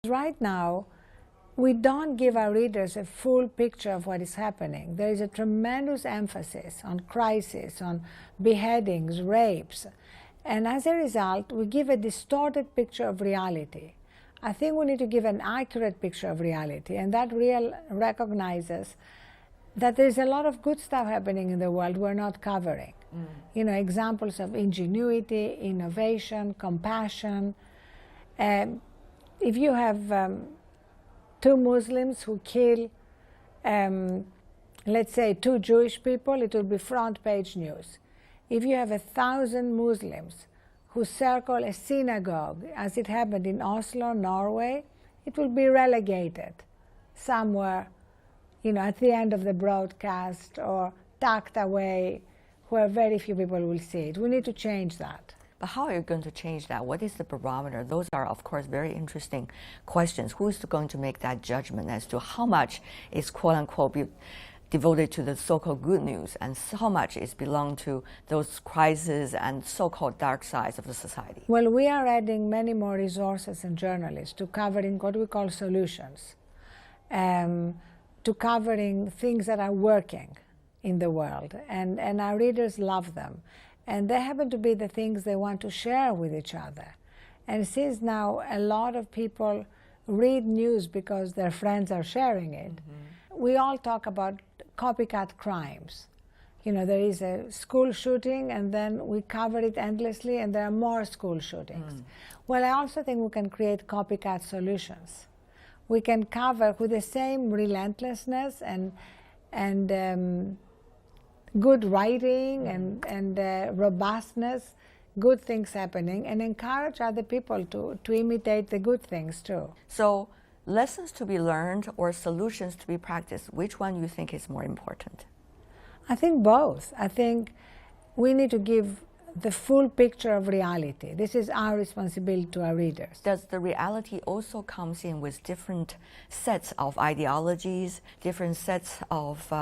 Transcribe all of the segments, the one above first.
Right now, we don't give our readers a full picture of what is happening. There is a tremendous emphasis on crisis, on beheadings, rapes, and as a result, we give a distorted picture of reality. I think we need to give an accurate picture of reality, and that recognizes that there's a lot of good stuff happening in the world we're not covering. You know, examples of ingenuity, innovation, compassion. If you have two Muslims who kill, let's say, two Jewish people, it will be front page news. If you have 1,000 Muslims who circle a synagogue, as it happened in Oslo, Norway, it will be relegated somewhere, you know, at the end of the broadcast or tucked away where very few people will see it. We need to change that. But how are you going to change that? What is the barometer? Those are, of course, very interesting questions. Who is going to make that judgment as to how much is, quote-unquote, devoted to the so-called good news and how much is belong to those crises and so-called dark sides of the society? Well, we are adding many more resources and journalists to covering what we call solutions, to covering things that are working in the world, and our readers love them. And they happen to be the things they want to share with each other. And since now a lot of people read news because their friends are sharing it, we all talk about copycat crimes. You know, there is a school shooting and then we cover it endlessly and there are more school shootings. Well, I also think we can create copycat solutions. We can cover with the same relentlessness and good writing and robustness, good things happening, and encourage other people to imitate the good things too. So, lessons to be learned or solutions to be practiced, which one you think is more important? I think both. I think we need to give the full picture of reality. This is our responsibility to our readers. Does the reality also comes in with different sets of ideologies, different sets of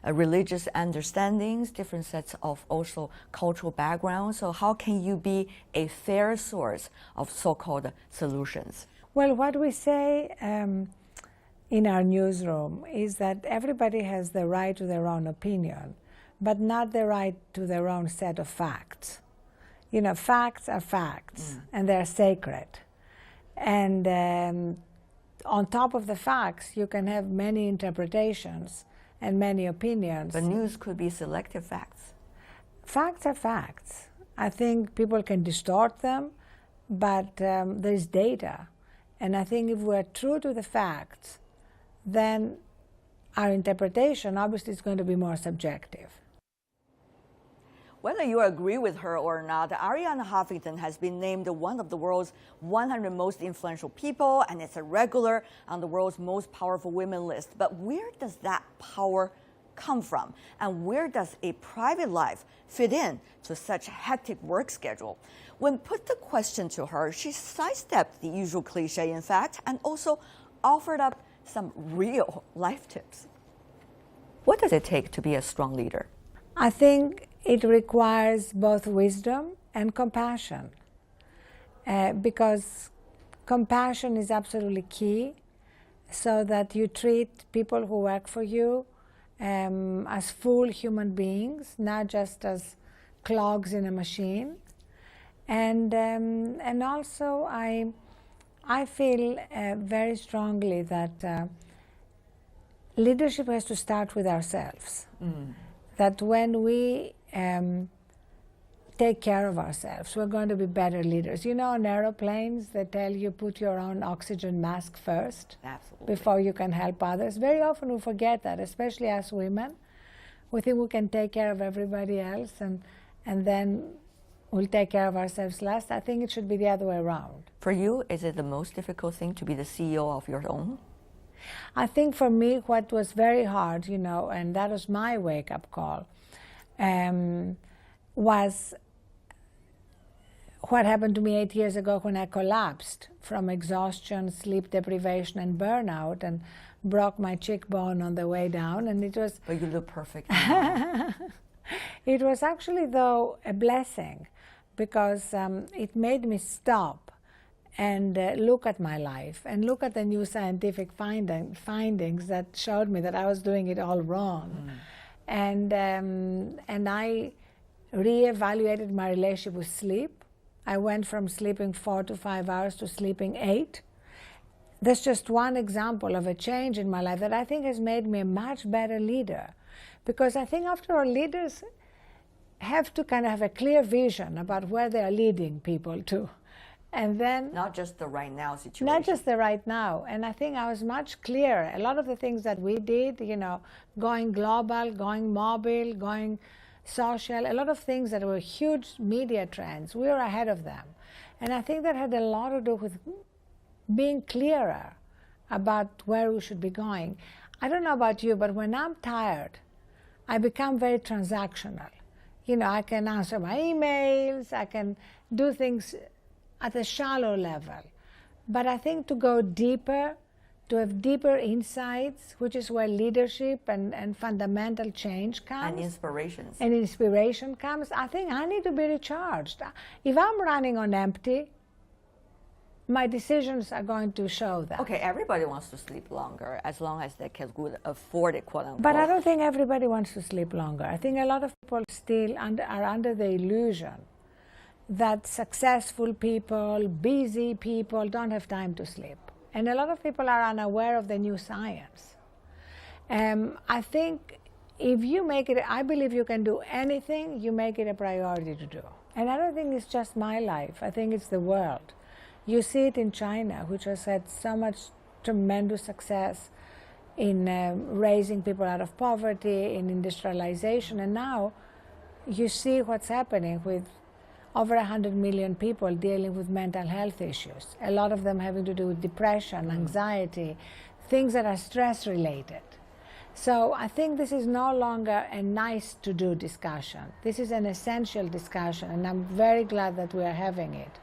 religious understandings, different sets of also cultural backgrounds? So how can you be a fair source of so-called solutions? Well, what we say in our newsroom is that everybody has the right to their own opinion, but not the right to their own set of facts. You know, facts are facts, and they're sacred. And on top of the facts, you can have many interpretations and many opinions. But news could be selective facts. Facts are facts. I think people can distort them, but there's data. And I think if we're true to the facts, then our interpretation obviously is going to be more subjective. Whether you agree with her or not, Arianna Huffington has been named one of the world's 100 most influential people, and it's a regular on the world's most powerful women list. But where does that power come from? And where does a private life fit in to such a hectic work schedule? When put the question to her, she sidestepped the usual cliche, in fact, and also offered up some real life tips. What does it take to be a strong leader? I think it requires both wisdom and compassion, because compassion is absolutely key, so that you treat people who work for you as full human beings, not just as clogs in a machine. And also I feel very strongly that leadership has to start with ourselves. That when we take care of ourselves, we're going to be better leaders. You know, on aeroplanes, they tell you put your own oxygen mask first. Absolutely. Before you can help others. Very often we forget that, especially as women. We think we can take care of everybody else and then we'll take care of ourselves last. I think it should be the other way around. For you, is it the most difficult thing to be the CEO of your own? I think for me, what was very hard, you know, and that was my wake-up call, was what happened to me 8 years ago when I collapsed from exhaustion, sleep deprivation, and burnout, and broke my cheekbone on the way down. And it was... But you look perfect. It was actually, though, a blessing, because it made me stop and look at my life and look at the new scientific findings that showed me that I was doing it all wrong. And I reevaluated my relationship with sleep. I went from sleeping 4 to 5 hours to sleeping 8. That's just one example of a change in my life that I think has made me a much better leader. Because I think after all, leaders have to kind of have a clear vision about where they are leading people to. And then not just the right now situation. Not just the right now. And I think I was much clearer. A lot of the things that we did, going global, going mobile, going social, a lot of things that were huge media trends, we were ahead of them. And I think that had a lot to do with being clearer about where we should be going. I don't know about you, but when I'm tired, I become very transactional. I can answer my emails, I can do things at a shallow level. But I think to go deeper, to have deeper insights, which is where leadership and fundamental change comes. And inspiration comes. I think I need to be recharged. If I'm running on empty, my decisions are going to show that. Okay, everybody wants to sleep longer as long as they can afford it, quote unquote. But I don't think everybody wants to sleep longer. I think a lot of people still are under the illusion that successful people, busy people don't have time to sleep. And a lot of people are unaware of the new science. I think if you make it, I believe you can do anything, you make it a priority to do. And I don't think it's just my life, I think it's the world. You see it in China, which has had so much tremendous success in raising people out of poverty, in industrialization, and now you see what's happening with over 100 million people dealing with mental health issues, a lot of them having to do with depression, anxiety, things that are stress-related. So I think this is no longer a nice-to-do discussion. This is an essential discussion, and I'm very glad that we are having it.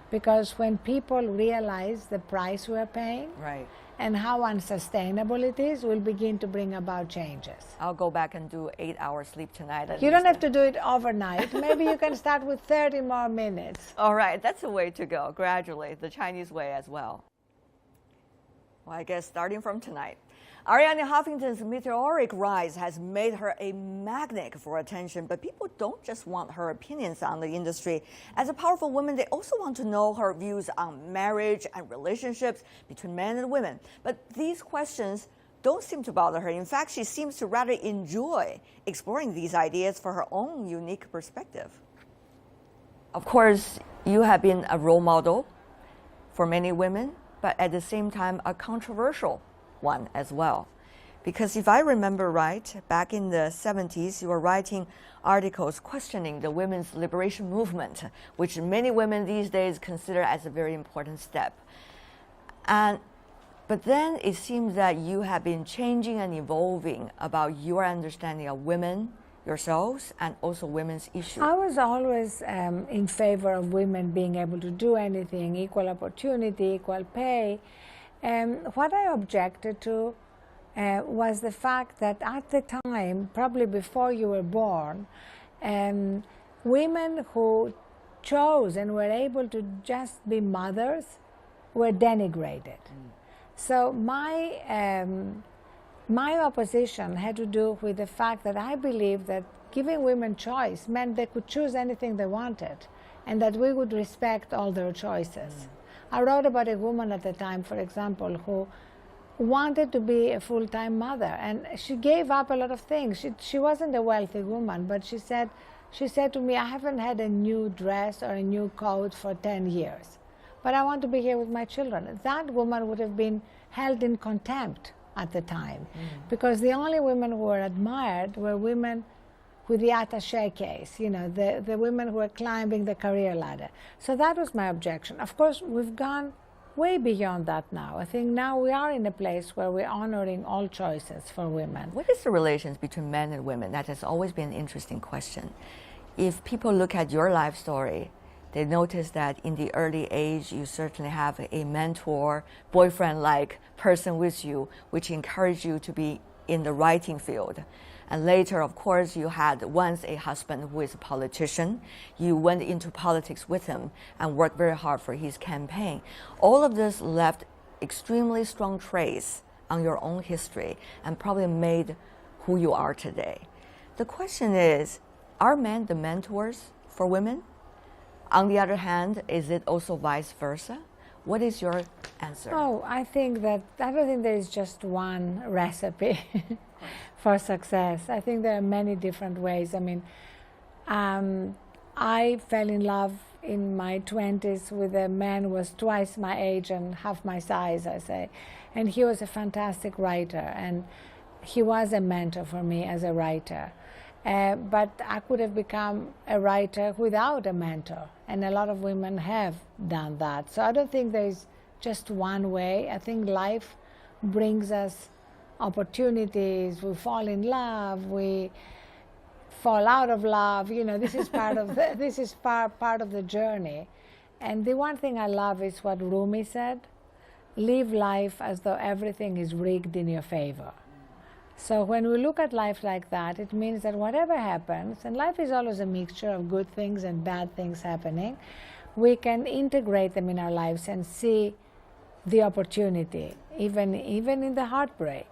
Because when people realize the price we're paying, right, and how unsustainable it is, we'll begin to bring about changes. I'll go back and do 8 hours sleep tonight. You don't have to do it overnight. Maybe you can start with 30 more minutes. All right, that's the way to go, gradually, the Chinese way as well. Well, I guess starting from tonight. Arianna Huffington's meteoric rise has made her a magnet for attention, but people don't just want her opinions on the industry. As a powerful woman, they also want to know her views on marriage and relationships between men and women. But these questions don't seem to bother her. In fact, she seems to rather enjoy exploring these ideas for her own unique perspective. Of course, you have been a role model for many women, but at the same time, a controversial one as well. Because if I remember right, back in the 70s, you were writing articles questioning the women's liberation movement, which many women these days consider as a very important step. But then it seems that you have been changing and evolving about your understanding of women, yourselves, and also women's issues. I was always in favor of women being able to do anything, equal opportunity, equal pay. What I objected to was the fact that at the time, probably before you were born, women who chose and were able to just be mothers were denigrated. So my opposition had to do with the fact that I believed that giving women choice meant they could choose anything they wanted, and that we would respect all their choices. I wrote about a woman at the time, for example, who wanted to be a full-time mother, and she gave up a lot of things. She wasn't a wealthy woman, but she said to me, I haven't had a new dress or a new coat for 10 years, but I want to be here with my children. That woman would have been held in contempt at the time, because the only women who were admired were women with the attaché case, the women who were climbing the career ladder. So that was my objection. Of course, we've gone way beyond that now. I think now we are in a place where we're honoring all choices for women. What is the relations between men and women? That has always been an interesting question. If people look at your life story, they notice that in the early age, you certainly have a mentor, boyfriend-like person with you, which encouraged you to be in the writing field. And later, of course, you had once a husband who is a politician. You went into politics with him and worked very hard for his campaign. All of this left extremely strong trace on your own history and probably made who you are today. The question is, are men the mentors for women? On the other hand, is it also vice versa? What is your answer? Oh, I don't think there is just one recipe for success. I think there are many different ways. I mean, I fell in love in my 20s with a man who was twice my age and half my size, I say. And he was a fantastic writer, and he was a mentor for me as a writer. But I could have become a writer without a mentor, and a lot of women have done that. So I don't think there's just one way. I think life brings us opportunities. We fall in love, we fall out of love. You know, this is part of part of the journey. And the one thing I love is what Rumi said: live life as though everything is rigged in your favor. So when we look at life like that, it means that whatever happens, and life is always a mixture of good things and bad things happening, we can integrate them in our lives and see the opportunity, even in the heartbreak.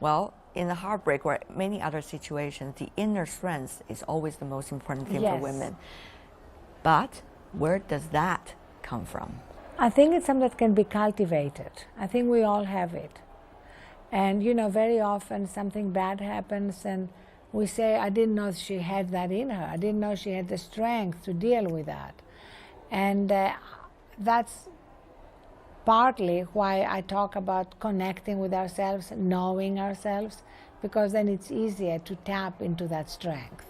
Well, in the heartbreak or many other situations, the inner strength is always the most important thing for women. But where does that come from? I think it's something that can be cultivated. I think we all have it. And, you know, very often something bad happens and we say, I didn't know she had that in her. I didn't know she had the strength to deal with that. And that's partly why I talk about connecting with ourselves, knowing ourselves, because then it's easier to tap into that strength.